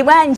Kodi bwanji?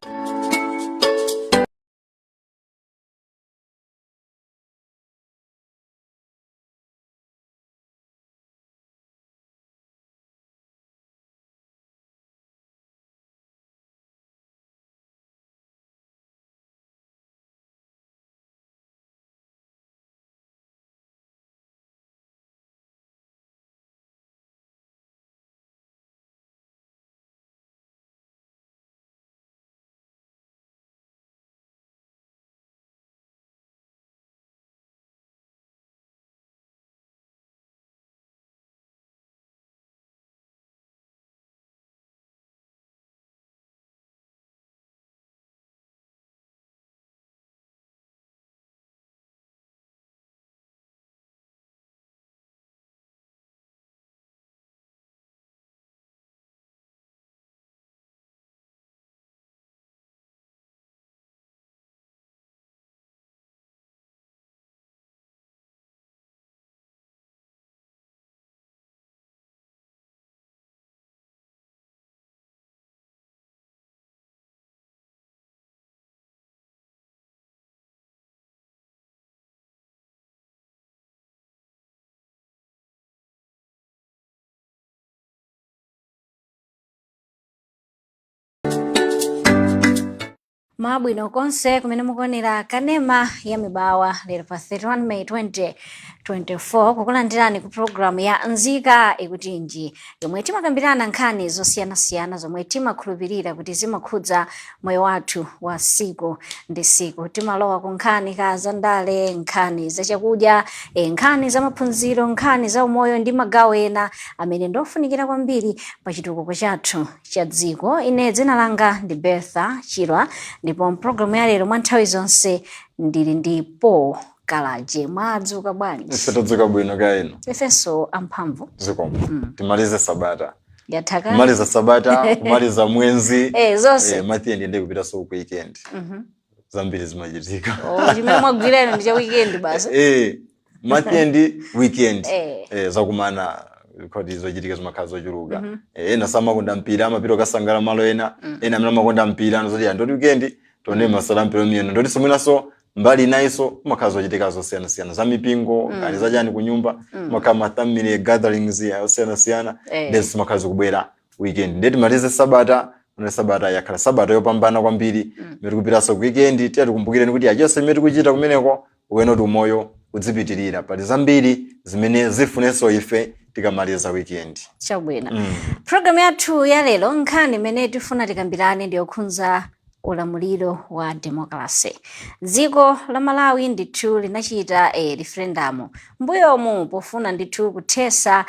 Mabwino konse kumene mukuonera Kanema ya Mibawa lero pa 31 May 2024 kukulandirani ku program ya Nzika ikutinji yomwe timakambirana nkhani zosiyanasiyana zomwe timakhulupirira kuti zimakhudza moyo wathu wa siku ndi siku. Timalowa ku nkhani za ndale, nkhani za chakudya, nkhani za maphunziro, nkhani za umoyo ndi magawo ena amene ndofunikira kwambiri pa chitukuko chathu cha dziko. Ine dzina langa ndi Bertha Chirwa, ndipo programu ya lero mwa nthawi zonse ndili ndi Paul Kalaje. Mwadzuka bwanji? Tadzuka bwino kaino. Ifenso amphamvu. Zikomo. Timalize Sabata. Yataka. Kumaliza Sabata, kumaliza mwezi. Zonse. Mathiyendi ndi kupita so ku weekend. Zambiri zimachitika. Chimene mwagwira ino ndi cha weekend basi. Mathiyendi weekend. Zakumana kodi zochitika zimakhala zochuluka. Ena samakonda mpira amapita kasangala malo ena amene amakonda mpira anozoti ndoti weekend tone masala mpira miyeno ndoti somwenaso mbali naiso makhala zochitika zosiyana-siyana za mipingo kali zachani ku nyumba makhala matamire gatherings ya zosiyana-siyana ndezi makhala zikubwera weekend. Ndeti malize Sabata, Sabata yakhala Sabata yopambana kwambiri meti kupitaso ku weekend tikumbukireni kuti achonse meti kuchita kumeneko uwenoti umoyo udzipitirira pali zambiri zimene zifunenso ife tikamaliza weekend. Chabwino. Program yathu ya lero nkhani imene tifuna tikambirane ndi yokhudza ulamuliro wa demokrasi. Dziko la Malawi ndithu linachita referendum mbuyomu pofuna ndithu kuthesa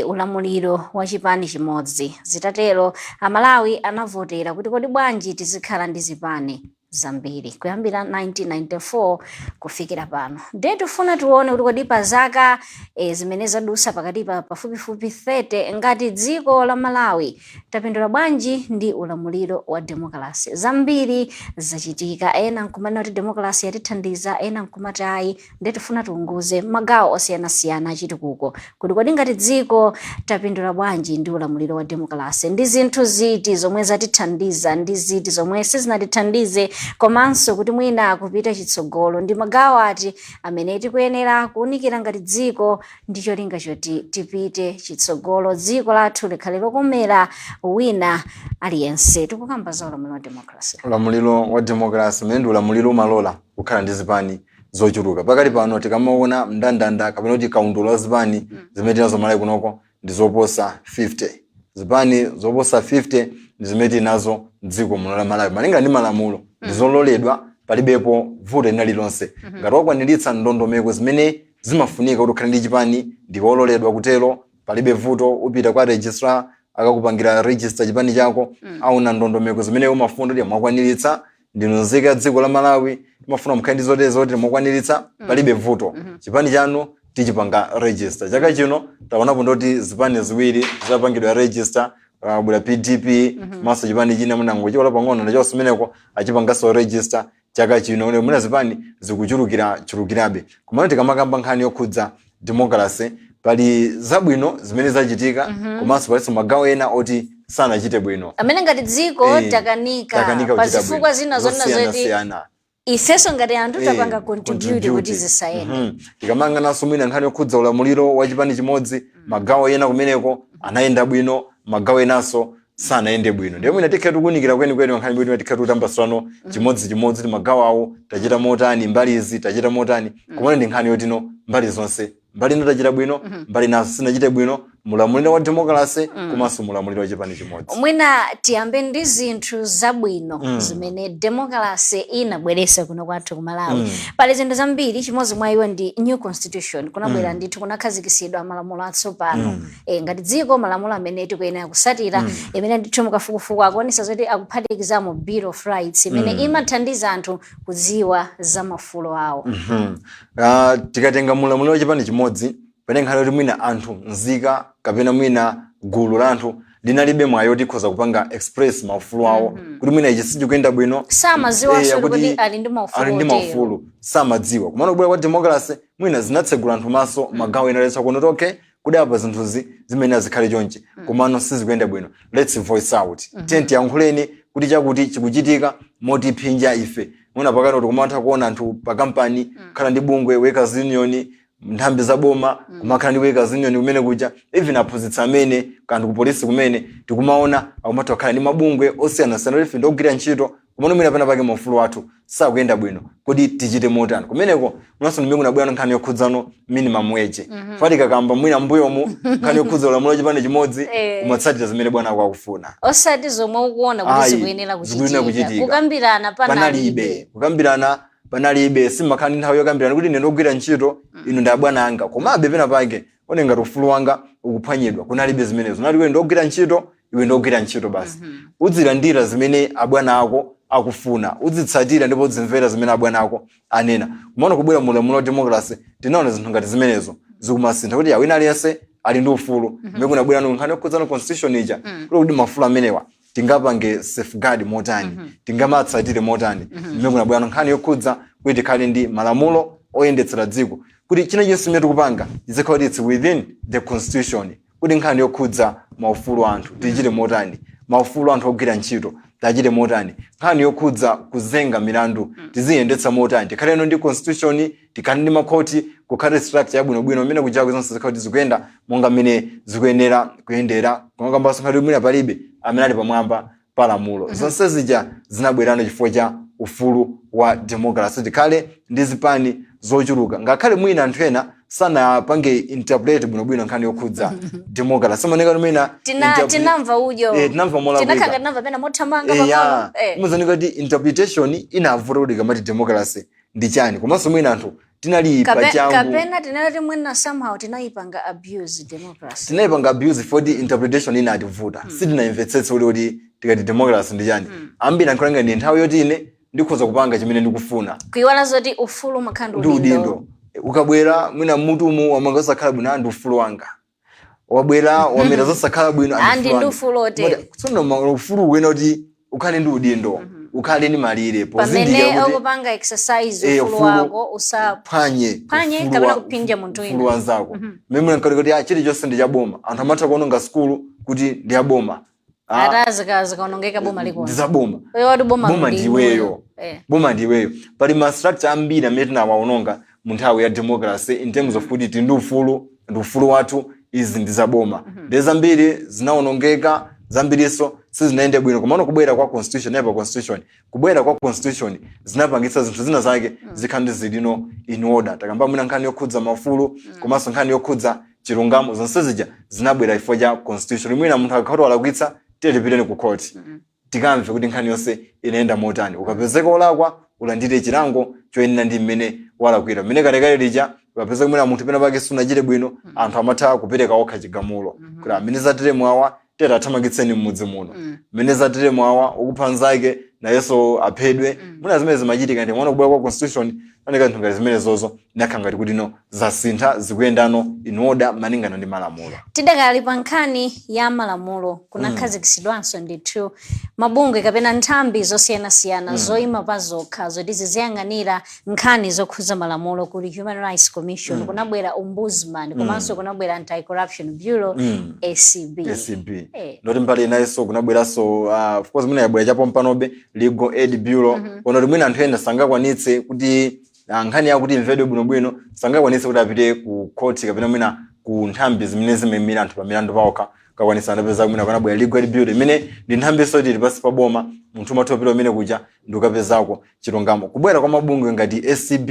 ulamuliro wa chipani chimodzi. Zitatero Amalawi anavotera kuti kodi bwanji tizikhala ndi zipani zambiri kuyambira 1994 kufikira pano. Ndiye tifuna tione kuti kodi pa zaka zimene zadusa pakati pa pafupifupi 30 ngati dziko la Malawi tapindula bwanji ndi ulamuliro wa demokrasi. Zambiri zachitika, ena nkumanena kuti demokrasi yatithandiza, ena nkumati ayi. Ndiye tifuna tiunguze magawo osiyanasiyana achitukuko kuti kodi ngati dziko tapindula bwanji ndi ulamuliro wa demokrasi. Ndi zinthu ziti zomwe zatithandiza, ndi ziti zomwe sizinatithandize, komanso kuti mwina kupita chitsogolo ndi magawo ati amene tikuyenera kuunikira ngati dziko ndi cholinga choti tipite chitsogolo, dziko lathu likhale lokomera wina aliyense. Tikukamba za ulamuliro wa demokrasi. Ulamuliro wa demokrasi mende ulamuliro umalola kukhala ndi zipani zochuluka. Pakati pano tikamaona mndandanda kapena kuti kaundulo wa zipani zimene tinazo Malawi kunoko ndi zoposa 50. Zipani zoposa 50 ndi zimene tinazo dziko muno la Malawi. Malinga ndi malamulo ndizololedwa palibepo vuto lina lilonse. Ngati wakwaniritsa ndondomeko zimene zimafunika kuti ukhale ndi chipani ndiwololedwa kutero, palibe vuto. Upita kwa registrar akakupangira register chipani chako au na ndondomeko zimene umafuna kuti mwakwaniritsa ndinozeka dziko la Malawi timafuna mkhale ndi zotezo kuti mwakwaniritsa palibe vuto. Chipani chanu tichipanga register. Chaka chino taonapo ndoti zipani ziwiri zapangidwa register, bula PDP maso chipani china munango chikola pang'ono ndacho simeneko achipangaso register chaka chino. Muna zipani zikuchulukirabe. Kumene tikamakamba nkhani yokhudza demokrasi pali zabwino zimene zachitika komanso palinso magawo ena oti sanachite bwino amene ngati dziko takanika pazifukwa zina zonena zoti ifeso ngati anthu tapanga contribute kuti zisayende. Tikamanganaso mwina nkhani yokhudza ulamuliro wa chipani chimodzi, magawo ena kumeneko anayenda bwino, magawo enaso sanayende bwino. Ndiye mwina tikhe tikunikira kwenikweni nkhani kuti tikhe tutambasano chimodzimodzi ti magawo awo tachita motani, mbali izi tachita motani. Komwe ndi nkhani yotino mbali zonse, mbali ino tachita bwino, mbali naso sinachite bwino, mulamuliro wa democracy komanso mulamuliro wa chipani chimodzi. Mwina tiyambe ndi zinthu zabwino zimene democracy inabweresa kuno kwathu ku Malawi. Pali zinthu zambiri, chimodzi mwa iwo ndi new constitution. Kunabwera ndithu kunakhazikitsidwa malamulo atsopano. Ngati dziko malamulo amene tikuyenera kusatira, imene ndithu mukafukufuku akuonesa zoti akuphatikizamo Bill of Rights imene imathandiza anthu kudziwa za mafulo awo. Tikatenga mulamuliro wa chipani chimodzi, pene nkhani yoti mwina anthu nzika kapena mwina gulu la anthu linalibe mwayo kuti khoza kupanga express maufulu awo kuti mwina ichi sichikuyenda bwino, samadziwa kuti ali ndi maufulu samadziwa. Kumano kubwera kwa democracy mwina zinatsegula anthu maso, magawo ena letsa kuno toke kuti apa zinthuzi zimene zikhale chonchi komano sizikuyenda bwino, let's voice out. Tenti yankhuleni kuti chakuti chikuchitika motiphinja ife. Mwina pakati kuti kumatha kuona anthu pa kampani khala ndi bungwe workers union, nthambi za boma kumakhala ndi workers union kumene kuja, even aphunzitsi amene kanthu ku polisi kumene tikumaona akumatha kukhala ndi mabungwe osiyanasiyana ife ndogwira ntchito kumene mwina pena pake maufulu athu sakuyenda bwino kuti tichite motani. Kumeneko munanso ndimene kunabwera nkhani yokhudzano minimum wage. Fatika kamba mwina mbuyomu nkhani yokhudza ulamuliro wa chipani chimodzi kumatsatira zimene bwana ako akufuna. Osati zomwe ukuona kuti zikuyenera kuchitika. Kukambirana panalibe. Kukambirana panalibe, simakhala ndi nthawi yokambirana kuti ine ndogwira ntchito ino ndi abwana anga. Komabe pena pake one ngati ufulu wanga ukuphwanyidwa, kunalibe zimenezo. Nali iwe ndogwira ntchito, iwe ndogwira ntchito basi. Udzilandira zimene abwana ako akufuna, udzitsatira ndipo udzimvera zimene abwana ako anena. Kumano kubwera mulamuliro wa democracy tinaona zinthu ngati zimenezo zikumasintha kuti awina aliyense ali ndi ufulu. Mmene kunabwera nkhani yokhudzana constitution ija kuti mafulu amenewa tingapange safeguard motani, tingamatsatire motani. Mmene kunabwera nkhani yokhudza kuti tikhale ndi malamulo oyendetsera dziko, kuti china chonse chimene tikupanga chikhale it's within the constitution, kuti nkhani yokhudza maufulu anthu tichite motani, maufulu anthu ogwira ntchito tachite motani, nkhani yokhudza kuzenga milandu tiziyendetsa motani, tikhale ndi constitution, tikhale ndi makhoti, kukhale structure yabwinobwino imene kujaku zonse zikhale zikuyenda monga mmene zikuyenera kuyendera. Kongambanso nkhani mwina palibe amene ali pamwamba pa lamulo. Zonse zija zinabwerano chifukwa cha ufulu wa democracy. Tikhale ndi zipani zochuluka, ngakhale mwina anthu ena sanapange interpret bwinobwino nkhani yokhudza democracy. Simoneka mwina tinamva ujo, tinamva mola bwino, tinakhala tinamva pena mothamanga pang'ono. Muzanika kuti interpretation inavuta kuti kamati democracy ndi chani, komanso mwina anthu tinali pachangu kapena tinali mwina somehow tinayipanga abuse democracy. Tinayipanga abuse for the interpretation inativuta. Sitinamvetsetsa kuti tikati democracy ndi chani. Ambiri ankhulanga ndi nthawi yoti ine ndikhoza kupanga chimene ndikufuna, kuiwala zoti ufulu makhandu udindo. Ukabwera mwina mutumu wamanga osakhala bwino andi ufulu wanga, wabwera wamera zosakhala bwino andi ndi ufulu otero. Tsono ufulu wena kuti ukhale ndi udindo, ukhale ndi malire pamene okupanga exercise ufulu wako usaphwanye kapena kupinja munthu wina ufulu wanzako. Mmene nkati chili chonse ndi chaboma, anthu amatha kuononga skulu kuti ndi aboma, zikaonongeka boma liko ndizaboma. Boma ndiweyo, boma ndiweyo. Pali ma structure ambiri amene tinawaononga mu nthawi ya democracy in terms of kuti ndi ufulu wathu, izi ndi zaboma. Ndi zambiri zinaonongeka, zambiriso sizinaende bwino. Komano kubwera kwa constitution zinapangitsa zinthu zina zake zikhale zilino in order. Takamba mwina nkhani yokhudza maufulu komanso nkhani yokhudza chilungamo, zonse zija zinabwera chifukwa cha constitution. Mwina munthu akakhala walakwitsa tipiteni ku court, tikamve kuti nkhani yonse inaenda motani. Ukapezeka olakwa ulandire chilango choyenera ndi mmene walakwira. Mmene kalekale lija ukapezeka mwina munthu pena pake sunachite bwino, anthu amatha kupereka okha chigamulo kuti amene zatere mwawa tera athamangitseni mmudzi muno, mmene zatere mwawa ukupha nzake nayenso aphedwe muna zimene zimachitika ndi mwana kubwera kwa constitution aneka nthu ngati zimene zozo nakha ngati kuti no zasintha zikuyendano in order malingana ndi malamulo. Tidakali pa nkhani ya malamulo kunakhazikitsidwanso ndithu mabungwe kapena nthambi zosiyanasiyana zoyima pa zokha zoti ziziyang'anira nkhani zokhuza malamulo kuli Human Rights Commission kunabwera Ombudsman komanso kunabwera Anti-Corruption Bureau ACB. Ndoti mbali inayinso kunabweranso of course mwina yabwera chapo mpanobe Legal Aid Bureau ono limwina anthu ena sangakwanitse kuti nkhani yakuti imvedwe bwinobwino sangakwanitse kuti apite ku court kapena mwina ku nthambi zimene zimemira anthu pa milandu pawokha kakwanitsa anapeza mwina kunabwera Legal Aid Bureau imene ndi nthambi soti ili pasi pa boma munthu umathopera umene kuja ndi ukapezako chilungamo. Kubwera kwa mabungwe ngati ACB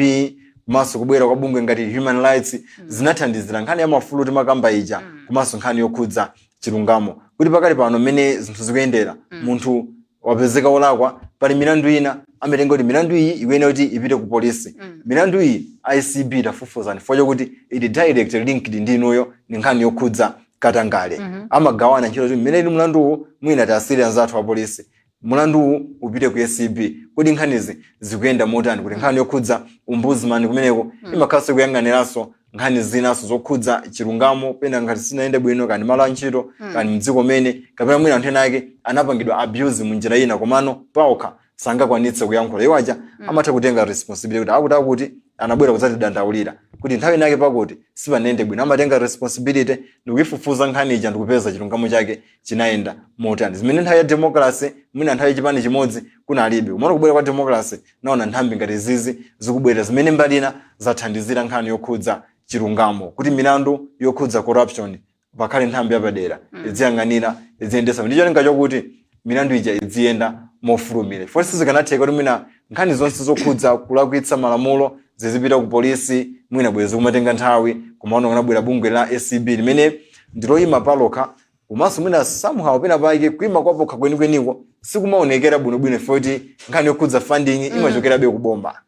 komanso kubwera kwa bungwe ngati Human Rights zinathandizira nkhani ya mafulu timakamba ija komanso nkhani yokhudza chilungamo kuti pakali pano mmene zinthu zikuyendera munthu wapezeka olakwa pali milandu ina amatenga kuti milandu iyi ikuyenera kuti ipite ku polisi milandu iyi ICB tafufuzani fo kuti ili direct linked ndi inuyo ndi nkhani yokhudza katangale amagawana ntchito kuti mmene ili mlanduwu mwina tasiri anzathu wa polisi mulanduwu upite ku ACB kuti nkhanizi zikuyenda motani kuti nkhani yokhudza Ombudsman kumeneko imakhaso kuyang'aniranso nkhani zinaso zokhudza chilungamo pena ngati sinaende bwino kani malo antchito kani mdziko mene kapena mwina anthu ena ake anapangidwa abuse munjira ina komano paokha sangakwanitse kuyankhula iwaja amatha kutenga responsibility kuti akuti anabwera kudzati dandaulira kuti nthawi inake pakuti sipanende bwino amatenga responsibility ndikuifufuza nkhani ija ndikupeza chilungamo chake chinayenda motani. Zimene nthawi ya democracy mwina nthawi chipani chimodzi kunalibe kumano kubwera kwa democracy naona nthambi ngati zizi zikubwera zimene mbalina zathandizira nkhani yokhudza chilungamo kuti milandu yokhudza corruption pakhale nthambi yapadera idziyang'anira idziyendesa ndicho linga chokuti milandu ija idziyenda mofulumira fonse zikanatheka kuti mwina nkhani zonse zokhudza kulakwitsa malamulo zizipita ku polisi mwina bwezi kumatenga nthawi kumaona kunabwera bungwe la ACB limene ndiloyima palokha komanso mwina somehow pena pake kuima kwapokha kwenikweniko sikumaonekera bwinobwino foti nkhani yokhudza funding imachokerabe kubomba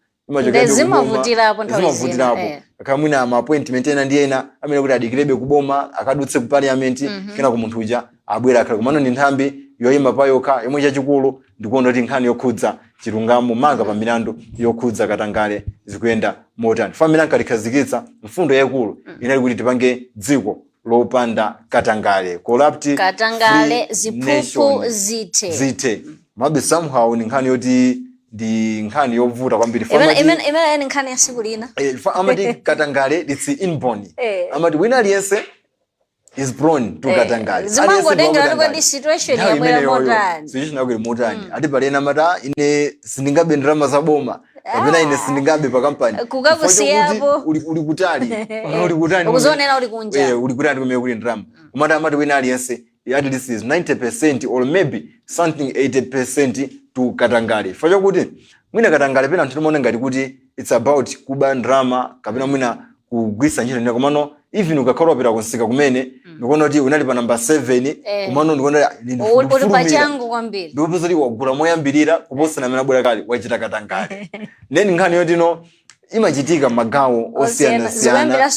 zimavutirapo kama mwina ma appointment ena ndi ena amene kuti adikirebe kuboma akadutse ku parliament kena ku munthu uja abwera akhala komano ndi nthambi yoyima payokha yomwe chachikulu ndikuona kuti nkhani yokhudza chilungamo manga pa milandu yokhudza katangale zikuyenda motani family ankalikhazikitsa mfundo yaikulu inali kuti tipange dziko lopanda katangale corrupt katangale ziphuphu zithe mabe somehow ni nkhani yoti ndi nkhani yovuta kwambiri imene nkhani ya siku lina amati katangale it's inborn amati wina aliyense is prone to katangale zimangotenga kwa di situation ya bwera motani situation yako motani ati pale na mata ine sindingabe ndrama za boma kapena ine sindingabe pa company kukakusiyapo uli kutali ukuzonera uli kunja uli kutali kumene kuli ndrama kumata amati wina aliyense at least is 90% or maybe something 80% to katangale facho kuti mwina katangale pena nthu mona ngati kuti it's about kuba ndrama kapena mwina kugwisa ntchito ndi komano even ukakhala pera kunsika kumene ndikuona kuti unali pa number 7 komano ndikuona uli pachangu kwambiri ndipo zoti wagula moyambirira kuposa na mena bwera kali wachita katangale neni nkhani yoti no imachitika magawo osiyana zikuyambira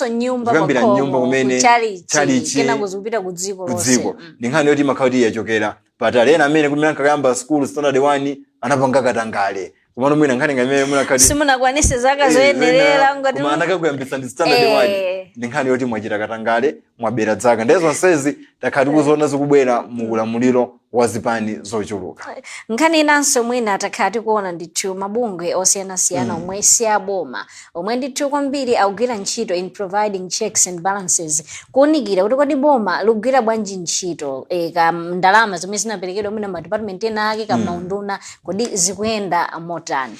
nyumba kumene chalichi kena kuzipita ku dziko ndi nkhani yoti imakhauti yachokera patali ena amene kumene ankayamba school standard 1 anapanga katangale kumano mwina nkhani ngamene mwina kati simunakwanise zaka zoyenderera ngati kuma anakakuyambisa ndi standard 1 ndi nkhani yoti mwachita katangale mwabera dzaka ndezo nsezi takhati kuzoona zikubwera mu ulamuliro wa zipani zochuluka. Nkhani inanso mwina takhati kuona ndithu mabungwe osiyanasiyana omwe si aboma omwe ndithu kwambiri akugwira ntchito in providing checks and balances kuunikira kuti kodi boma likugwira bwanji ntchito ka ndalama zomwe zinaperekedwa mwina ma department ena ake kama unduna kodi zikuyenda motani.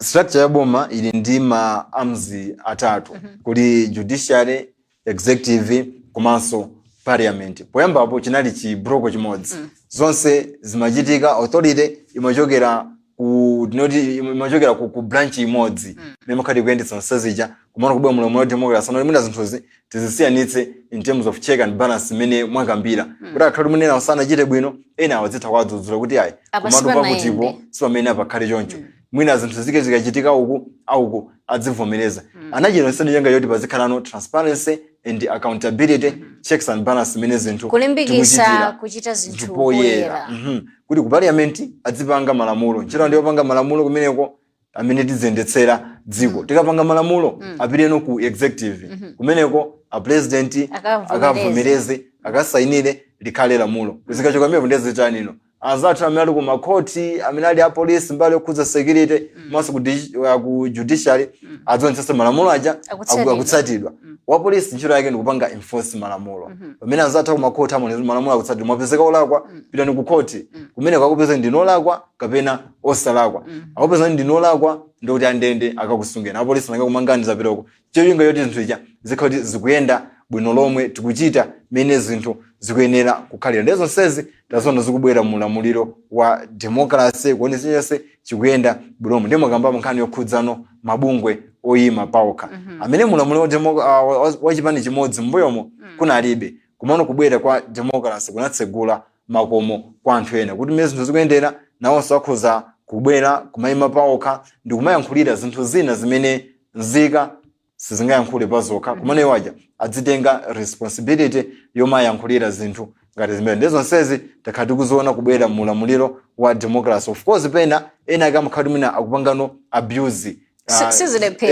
Structure ya boma ili ndi ma arms atatu kuli judiciary, executive komanso parliament. Poyamba hapo chinali chi broko chimodzi. Zonse zimachitika authority imachokera ku branch imodzi. Nemakati kuyendetsa nsazija kumana kubwa mulamulo wa democracy no limuna zinthuzi tizisiyanitse in terms of check and balance mene mwakambira. Kuti akhala munena osana chite bwino ena awazitha kwadzudzula kuti ayi komando pakutipo sipamene apakhale choncho. Mwina zinthu zike zikachitika uku auku adzivomereza. Anachino nsani yanga yoti pazikhala no transparency and accountability checks and balance mene zinthu kulimbikisa kuchita zinthu poyera. kuti ku parliament adzipanga malamulo ntchito ndiyo panga malamulo kumeneko amene tizendetsera dziko tikapanga malamulo apiteno ku executive kumeneko a president akavomereze akasainire likhale lamulo zikachoka mmepo ndeze chanino azathu amene ali ku makoti amene ali a police mbali yokhudza security maso ku judiciary adzonetsesa malamulo aja akutsatidwa wa police ntchito yake ndikupanga enforce malamulo pamene azathu ku makoti amene malamulo akutsatidwa mwapezeka olakwa pitani ku court kumene akakupeza ndinolakwa kapena osalakwa akupeza ndinolakwa ndikuti andende akakusungena a police nakakumangani zapitoko cholinga yoti zinthu ija zikhoti zikuyenda bwino lomwe tikuchita mene zinthu zikuyenera kukhalira ndezo nsezi tazona zikubwera mu lamuliro wa democracy kuonesa chonse chikuyenda bwino lomwe ndimo kamba nkhani yokhudzano mabungwe oyima paokha amene mu lamuliro wa chipani chimodzi mbuyomo kunalibe kumano kubwera kwa democracy kunatsegula makomo kwa anthu ena kuti mene zinthu zikuyendera nawonso akhoza kubwera kumayima paokha ndi kumayankhulira zinthu zina zimene nzika sizingayankhule pazokha kumene iwaja adzitenga responsibility yomayankhulira zinthu ngati zimene ndezo nsezi takhala tikuziona kubwera mu lamuliro wa democracy of course pena ena akamkhala mwina akupangano abuse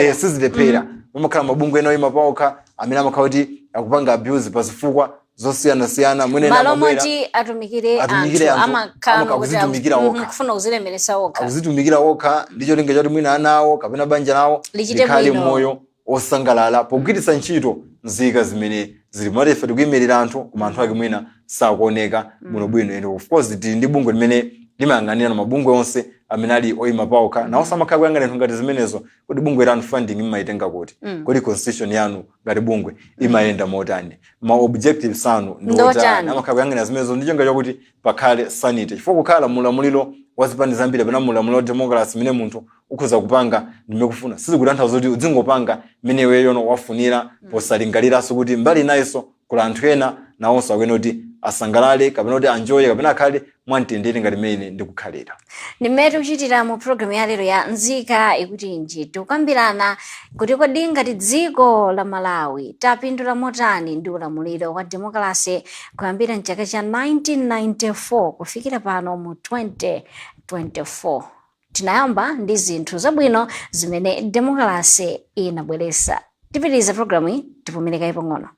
sizilephera pamakhala mabungwe ena oyima paokha amene amakhala kuti akupanga abuse pazifukwa zosiyana mwene malomoti atumikire anthu amakhala kuzitumikira okha kufuna kuzilemeresa okha kuzitumikira okha ndicho linga choti mwina anawo kapena banja lawo likhale moyo osangalala pogwiritsa ntchito nzika zimene zili moti ife tikuyimirira anthu koma anthu ake mwina sakuoneka bwinobwino and of course tili ndi bungwe limene limayang'anira na mabungwe onse amene ali oyima paokha nawonso amakhala kuyang'anira nthu ngati zimenezo kuti bungwe lanu funding imayitenga kuti kuti constitution yanu ngati bungwe imayenda motani ma objectives anu ndi otani amakhala kuyang'anira zimenezo ndi chonga chakuti pakhale sanity chifukwa kukhala mu lamuliro wa zipani zambiri kapena mu lamuliro wa democracy mene munthu ukhoza kupanga ndime kufuna sizikutanthauza kuti udzingopanga mene weyono wafunira posalingaliranso kuti mbali nayinso kula anthu ena nawonso akuyena kuti asangalale kapena kuti anjoye kapena akhale mwamtendere ngati mmene ndikukhalira. Nimene tikuchitira mu programu ya lero ya nzika ikuti nji tikukambirana kuti kodi ngati dziko la Malawi tapindula motani ndi ulamuliro wa democracy kuyambira mchaka cha 1994 kufikira pano mu 2024. Tinayamba ndi zinthu zabwino zimene democracy inabweresa. Tipitiriza programu iyi tipumireka pang'ono.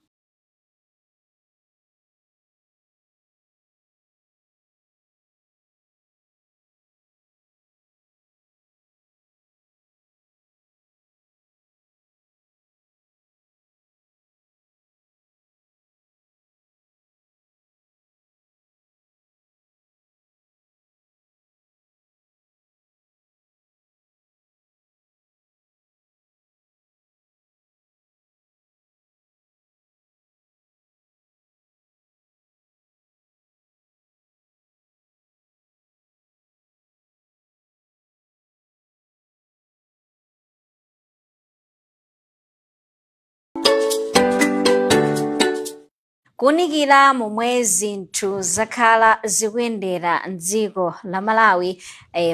Kunikira mu mwezi nthu zakhala zikuyendera mdziko la Malawi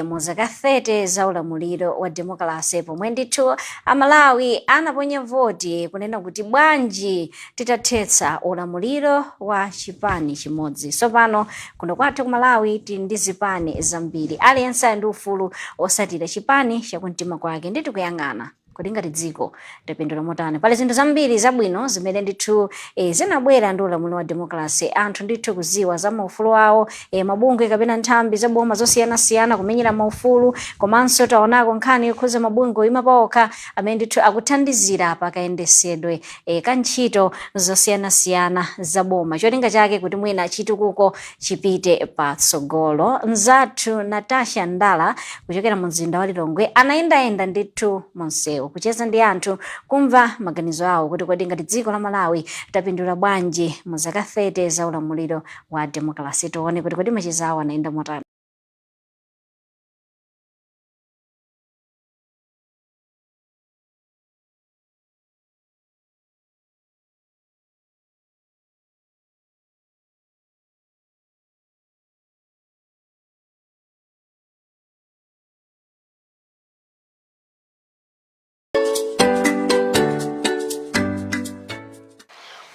mu zaka 30 za ulamuliro wa democracy pomwe ndithu Amalawi anaponya voti kunena kuti bwanji titathetsa ulamuliro wa chipani chimodzi. Tsopano kuno kwathu ku Malawi tili ndi zipani zambiri aliyense ali ndi ufulu osatira chipani chakumtima kwake ndi tikuyang'ana kuti ngati dziko tapindula motani. Pali zinthu zambiri zabwino zimene ndithu zinabwera ndi ulamuliro wa democracy. Anthu ndithu kuziwa za maufulu awo, mabungwe kapena nthambi za boma zosiyanasiyana kumenyera maufulu, komanso taonako nkhani yokhuza mabungwe oyima paokha amene ndithu akuthandizira pakayendesedwe ka ntchito zosiyanasiyana za boma. Cholinga chake kuti mwina chitukuko chipite patsogolo. Mzathu Natasha Ndala kuchokera mu mzinda wa Lilongwe anayendayenda ndithu monsewu kucheza ndi anthu kumva maganizo awo kuti kodi ngati dziko la Malawi tapindula bwanji mu zaka 30 za ulamuliro wa democracy. Tione kuti kodi macheza awo anaenda motani.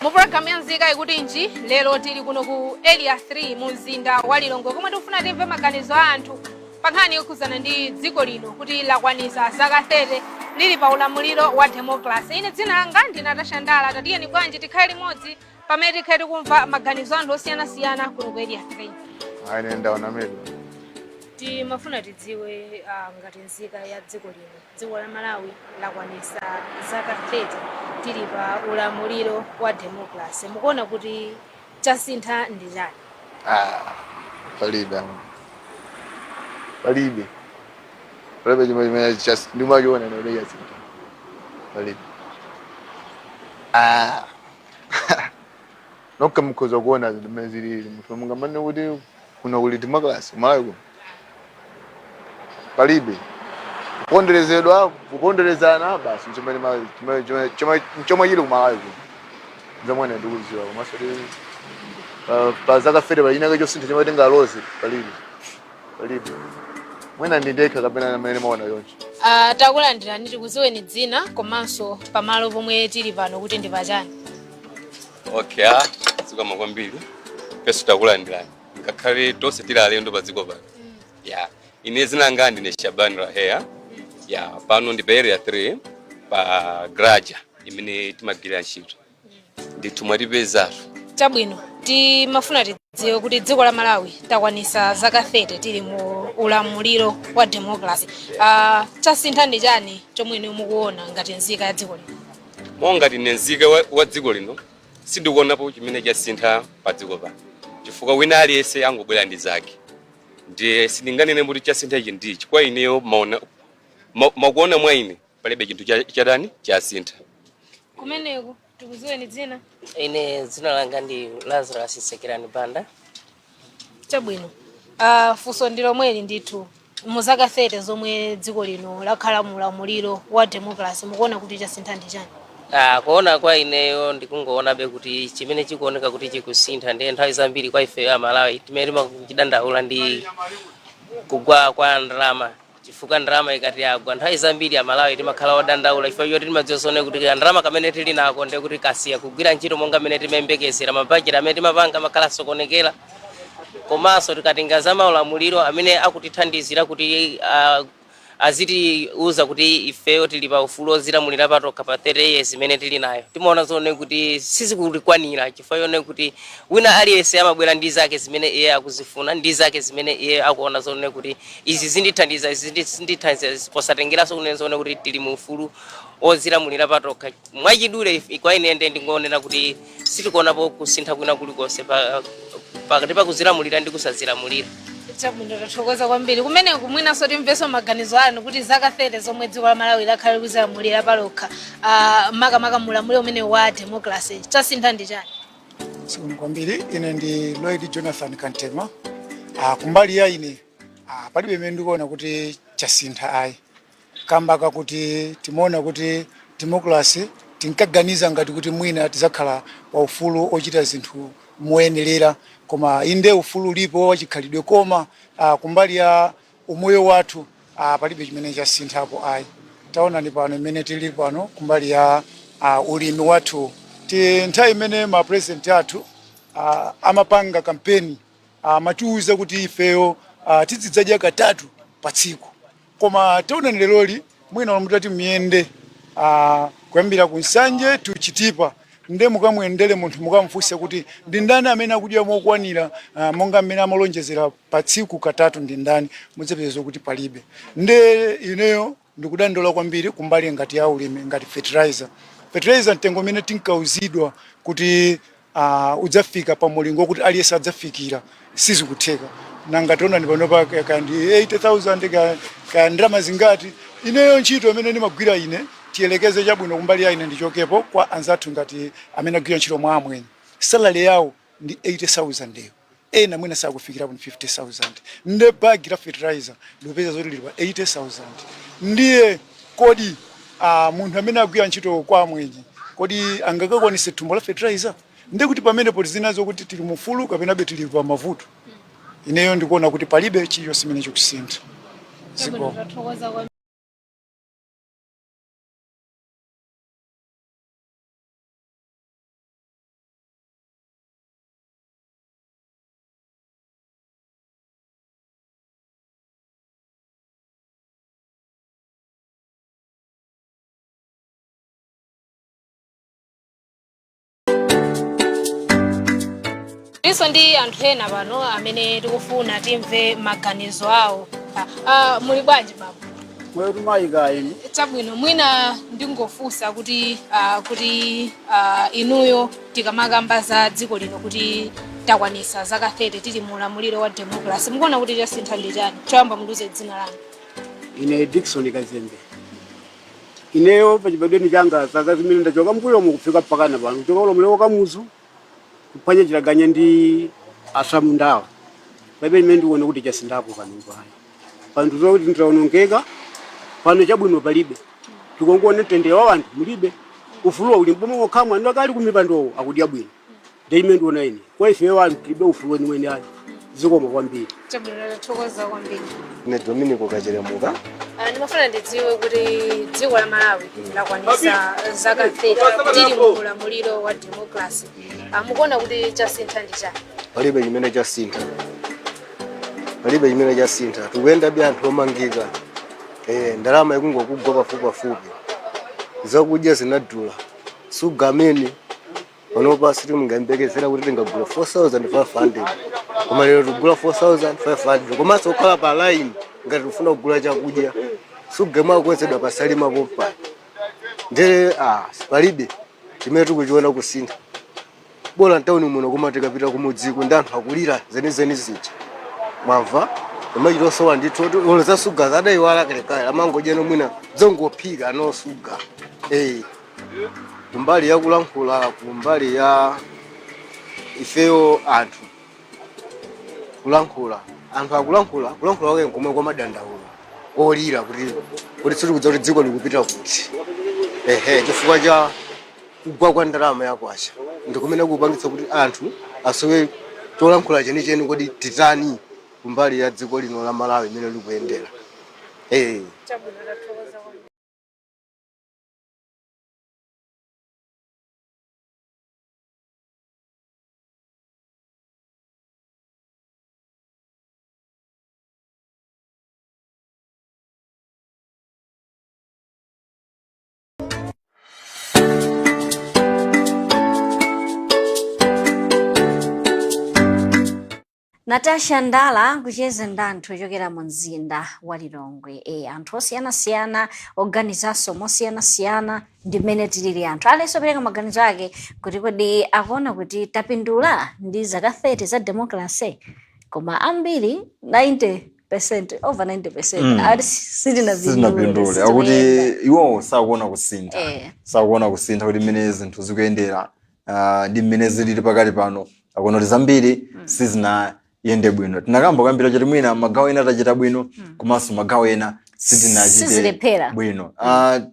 Mupulogalamu ya nzika ikuti inji lero tili kuno ku area 3 mu mzinda wa Lilongwe komwe tikufuna timve maganizo a anthu pa nkhani yokhuzana ndi dziko lino kuti lakwanisa zaka 30 lili pa ulamuliro wa democracy. Ine dzina langa ndi Natasha Ndala. Tatiyeni bwanji tikhale limodzi pamene tikhale tikumva maganizo anthu osiyanasiyana kuno ku area 3. Aine ndaona mimi Timafuna tidziwe ngati nzika ya dziko lino, dziko la Malawi lakwanisa zaka 30 tili pa ulamuliro wa democracy. Mukuona kuti chasintha ndi chani? palibe chimene ndimachiona ndio chasintha palibe. Nokka mukhoza kuona zimene zilili munthu mungamane kuti kuna uli democracy Malawi palibe kuponderezana basi chomwe chili kumalawi nzamwana ndikuziwa komasoti pa zaka 30 palinaka chosintha chomwe tingaloze palibe mwina ndindekha kapena amene maona yonse. Takulandirani tikuziweni dzina komanso pamalo pomwe tili pano kuti ndi pachani. Okay, zikoma kwambiri peso takulandirani ngakhale tonse tili alendo pa dziko pano. Ine zina langa ndine Shabani Rahea. Pano ndi pa area 3 pa Graja imene timagwira ntchito. Ndithu mwatipezatu. Chabwino, timafuna tidziwe kuti dziko la Malawi takwanisa zaka 30 tili mu ulamuliro wa democracy. Chasintha ndi chani chomwe inu mukuona ngati nzika ya dziko lino? Monga tine nzika wa dziko lino sindikuonapo chimene chasintha pa dziko pano. Chifukwa wina aliyense angobwera ndi zake. Ndiye sindinganene kuti chasintha ichi ndichi kwa ineyo makuona mwa ine palibe chinthu chadani chasintha. Kumeneko tikuziweni dzina? Ine dzina langa ndi Lazarus Sekerani Banda. Chabwino, funso ndilo mweli ndithu mu zaka 30 zomwe dziko lino lakhala mu ulamuliro wa democracy mukuona kuti chasintha ndi chani? Kuona kwa ineyo ndikungoona be kuti chimene chikuoneka kuti chikusintha ndi nthawi zambiri kwa ife ya Malawi timene timachidandaula ndi kugwa kwa ndalama. Chifukwa ndalama ikati yagwa nthawi zambiri ya Malawi timakhala odandaula chifukwa choti timadziwa kuti ndalama kamene tili nako ndi kuti kasiya kugwira ntchito monga mene timembekezera mabajeti amene timapanga makhala sokonekera. Komanso tikatinga za maulamuliro amene akutithandizira kuti aziti uza kuti ifeyo tili pa ufulu ozilamulira patokha pa 30 years imene tili nayo. Timaona zone kuti sizikulikwanira chifukwa yone kuti wina aliyense amabwera ndi zake zimene iye akuzifuna ndi zake zimene iye akuona zone kuti izi zindithandiza posatengeranso kunena zone kuti tili mu ufulu ozilamulira patokha. Mwachidule kwa ine ndingonena kuti sitikuonapo kusintha kwina kulikonse pakati pa kuzilamulira ndi kusazilamulira. Chabwino, tathokoza kwambiri. Kumeneko mwinanso timveso maganizo anu kuti zaka 30 zomwe dziko la Malawi lakhala kuzilamulira palokha makamaka mulamuliro umene wa democracy chasintha ndi chani? Sikuno kwambiri. Ine ndi Lloyd Jonathan Kantema. Kumbali ya ine palibe mene ndikuona kuti chasintha ayi. Kambaka kuti timaona kuti democracy tinkaganiza ngati kuti mwina tizakhala pa ufulu ochita zinthu moyenerera koma inde ufulu ulipo wachikhalidwe koma kumbali ya umoyo wathu palibe chimene chasinthapo ayi. Taona ni pano imene tili pano kumbali ya ulimi wathu nthawi imene ma president athu amapanga kampeni matiuza kuti ifeyo tizidzadya katatu pa tsiku koma taona leloli mwina mutati miyende kuyambira kunsanje tuchitipa nde mukamwendele munthu mukamfunse kuti ndi ndani amene akudya mokwanira monga amene amalonjezera pa tsiku katatu ndi ndani mudzapeza kuti palibe. Nde ineyo ndikudandaula kwambiri kumbali ngati ya ulimi ngati fertilizer mtengo umene tinkauzidwa kuti udzafika pa mulingo kuti aliyense adzafikira sizikutheka. Nangationa ndi pano pa kandi 80,000 ka ndalama zingati ineyo ntchito imene ndimagwira ine tiyelekeze chabwino kumbali ya ine ndichokepo kwa anzathu ngati amene agwira ntchito mwa amwenye salary yawo ndi 80,000 eyo ena mwina sakufikira 50,000 nde bagi la fertilizer ndipeza zoti lili pa 80,000 ndiye kodi munthu amene agwira ntchito kwa amwenye kodi angakakwanise thumbo la fertilizer nde kuti pamene poti zinazo kuti tili mufulu kapena be tili pa mavuto ineyo ndikuona kuti palibe chilichonse chimene chikusintha. Iso ndi anthu ena pano amene tikufuna timve maganizo awo. Muli bwanji baba? Mwetu maika ini. Chabwino mwina ndingofunsa kuti inuyo tikamakamba za dziko lino kuti takwanisa zaka 30 tili mulamuliro wa democracy. Mukuona kuti chasintha ndi chani? Choyamba munduze dzina lanu. Ine Dickson Kazembe. Ineyo pachibadweni changa zaka zimene ndachoka mkuyo mukufika pakana pano. Choka ulamuliro kamuzu kupanya chilaganya ndi asamundawa. Paibe imene ndione kuti chasindapo pano pano. Panthu zokuti ndiraonongeka pano chabwino palibe. Tikongone tendera wa anthu mulibe. Ufuluwa uli mboma okhamwa ndo akali kumipando akudya bwino. Ndi imene ndiona ine. Kwa ife wanthu tilibe ufuluwa ni mwene ali. Zikoma kwambiri. Chabwino tathokoza kwambiri. Ine Dominico Kacheremuka. Ndimafuna ndidziwe kuti dziko la Malawi lakwanisa zaka 30 tili mulamuliro wa democracy. Mukuona kuti chasintha ndi chani? Palibe chimene chasintha. Palibe chimene chasintha. Tikuyenda bi anthu omangika. Ndalama ikungokugwa pafupi. Zakudya zinadula. Sugameni panopa siti mungambekezera kuti tingagula 4,500. Koma lero tugula 4,500. Komanso ukhala pa line ngati ufuna kugula chakudya. Sugema kwezedwa pasalima popa. Ndere palibe chimene tikuchiona kusintha. Bola ntawuni muno koma tikapita kumudziko ndi anthu akulira zenizeni zija. Mwamva? Amachito sowa ndithu oleza suga zadaiwala kalekale amangodyeno mwina zongophika nosuga. Kumbali ya kulankhula kumbali ya ifeyo anthu kulankhula anthu akulankhula wake komwe kwa madandaulo olira kuti siti kudza kuti dziko likupita kuti chifukwa cha kugwa kwa ndalama yakwacha ndikumene kupangitsa kuti anthu asowe cholankhula chenicheni kuti titani kumbali ya dziko lino la Malawi imene likuyendera. Natasha Ndala kucheza ndi anthu ochokera mu mzinda wa Lilongwe. Anthu osiyanasiyana oganizaso mosiyanasiyana ndi mmene tilili anthu alenso pereka maganizo ake kuti kodi akuona kuti tapindula ndi zaka 30 za democracy koma ambiri 90% over 90% sitinapindule akuti iwo sakuona kusintha sakuona kusintha kuti mmene zinthu zikuyendera ndi mmene zilili pakali pano akuona kuti zambiri sizina yende bwino. Tinakamba kambira choti mwina magawo ena tachita bwino komanso magawo ena sitinachite bwino.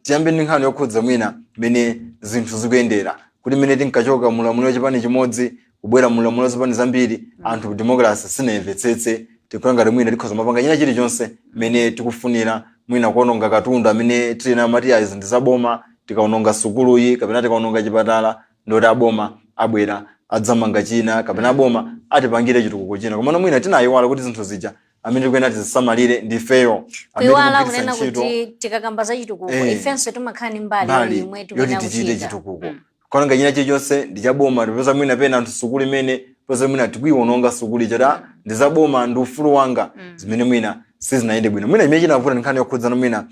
Tiyambe ndi nkhani yokhudza mwina mmene zinthu zikuyendera kuti mmene tinkachoka mulamuliro wa chipani chimodzi kubwera mulamuliro wa zipani zambiri anthu democracy sinamvetsetse tikuona ngati mwina tikhoza mapanga china chilichonse mmene tikufunira mwina kuononga katundu amene tili nawo materials ndi zaboma tikaononga sukuluyi kapena tikaononga chipatala ndoti aboma abwera adzamanga china kapena aboma atipangire chitukuko china koma mwina tinayiwala kuti zinthu zija amene tikuyenda tizisamalire ndi feyo kuiwala kunena kuti tikakamba za chitukuko ifenso timakhala mbali imwe tikuyenda tichite chitukuko kuononga china chilichonse ndi chaboma tipeza mwina pena anthu sukulu imene peza mwina tikuiwononga sukulu chata ndi zaboma ndi ufulu wanga zimene mwina sizinayende bwino mwina imene chinavuta nkhani yokhudzana mwina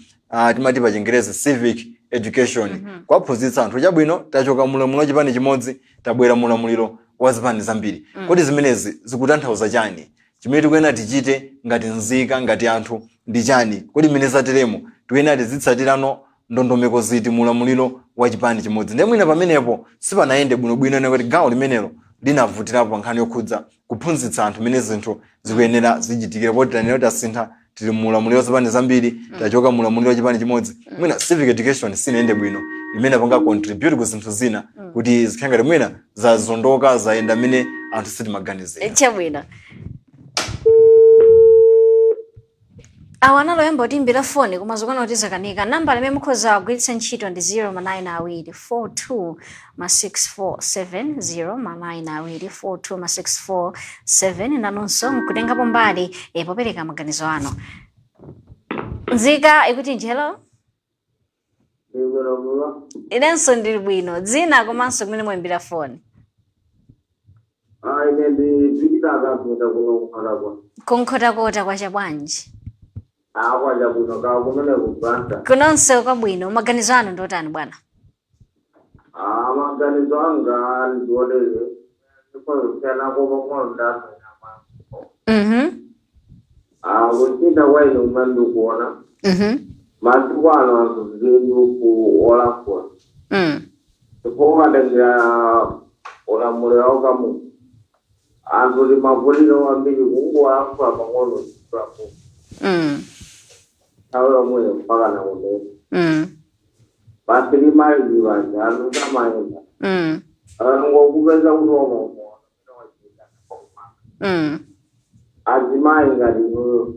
timati pa Chingerezi civic education kwaphunzitsa anthu chabwino tachoka mulamuliro wa chipani chimodzi tabwera mulamuliro wa zipani zambiri kodi zimenezi zikutanthauza chani chimene tikuyenda tichite ngati nzika ngati anthu ndi chani kodi mmene zateremo tikuyenda tizitsatirano ndondomeko ziti mulamuliro wa chipani chimodzi ndi mwina pamenepo sipanayende bwinobwino ene kuti gawo limenelo linavutirapo nkhani yokhudza kuphunzitsa anthu mmene zinthu zikuyenera zichitikire poti tanena kuti asintha tili mulamuliro wa zipani zambiri tachoka mulamuliro wa chipani chimodzi mwina civic education sinayende bwino imene panga contribute ku zinthu zina kuti zikhale ngati mwina zazondoka zayenda mmene anthu sitimaganizira chabwino. Awana loyamba utimbira foni koma zokona kuti zakanika namba limene mukhoza kugwiritsa ntchito ndi 09242 nanonso mkutengapo mbali popereka maganizo ano. Nzika ikuti njelo inenso ndili bwino dzina komanso kumene muimbira foni. ine ndipitaka kuenda kunokukhalakuwa Kunkhotakota kwa chabwanji. akwaja kuno ka kumene kubranta Kunonse kwabwino maganizo anu ndotani bwana? maganizo anga ndiwolere ndikozosiyanako pang'ono ndasanyama kuchinda kwaine kumene ndikuona masiku ano anthu zili kuolafuna ndipo ukatengera ulamuliro waukamu anthu limavuliro wambiri kungoolafuna pang'ono zikulapo nthawi yomweyo mpaka nakunene basi limalizi banja anthu samayenda ngokupeza kuti omaomoa azimayi ngati inuyo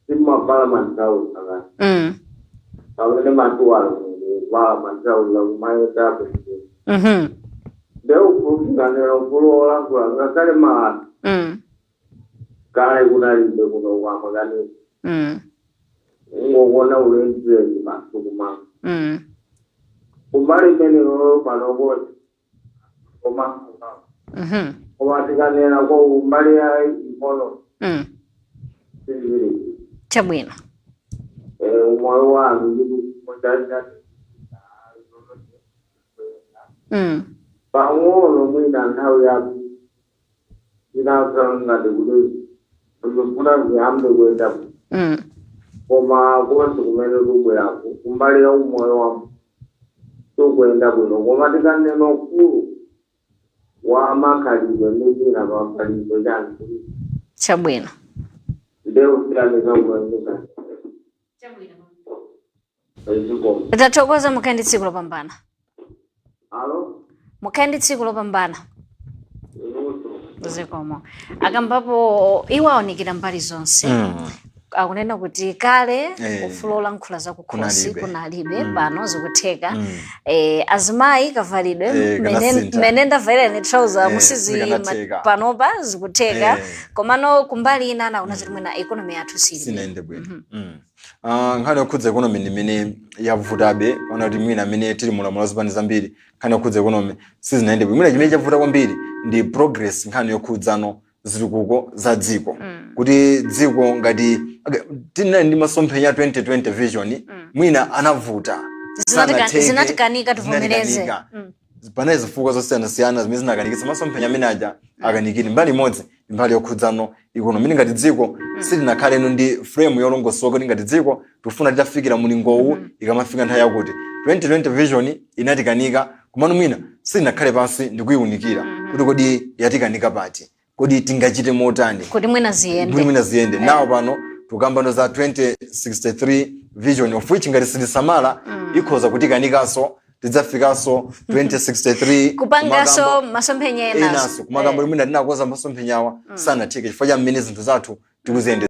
simumabvala house akati pamene matuwalo kuvala house akumayetapo ndeukuzikanira ukuloolakula ngakhale malata kale kunalibe kuno kwamakanisa ngokuona ulenzezi masuku manga kumbali imeneyo panokoci komasuka komatikanena ko kumbali ya ikono sivili Chabwino. umoyo wangu ndikumojaja pang'ono mwina nthawi yako inasangati kuti ndikufuna ndiyambe kuenda koma konse kumene kubwerako kumbali ya umoyo wamu tukuenda bwino koma tikanena ukulu wa makhalidwe ndizina pamphalizo chanu Chabwino. ndeusiyanika kuendeka Tathokoza mukaendi tsiku lopambana. alo Mukaendi tsiku lopambana. Zikomo. Akambapo iwaonikira mbali zonse. Akunena kuti kale ufulola nkhula za kukhosi kunalibe pano zikutheka. Azimayi kavalidwe mene ndavaira ni trouser musizi panopa zikutheka. Komano kumbali ina anaona ziti mwina economy yathu sinaende bwino. Nkhani yokhudza economy ndimene yavutabe ona kuti mwina amene tili mulamula zipani zambiri nkhani yokhudza economy sizinaende bwino. Mwina chimene chavuta kwambiri ndi progress nkhani yokhudzano zilikuko za dziko kuti dziko ngati tinali ndi masomphenya 2020 vision mwina anavuta zinatikanika tuvomereze pana zifukwa zosiyana-siyana zimene zinakanikitsa masomphenya amene aja akanikire mbali imodzi mbali yokhudzano ikonomi ngati dziko silinakhaleno ndi frame yolongosoka kuti ngati dziko tifuna titafikira mulingowu ikamafika nthawi yakuti 2020 vision inatikanika komano mwina silinakhale pansi ndikuyiwunikira kuti kodi yatikanika pati kodi tingachite motani kuti mwina ziyende nawo pano tukambano za 2063 vision of which ngati silisamala ikhoza kutikanikanso tidzafikanso 2063 kupangaso masomphenya enaso kumakambo limene tinakoza masomphenyawa sanatheke chifukwa cha mmene zinthu zathu tikuziyende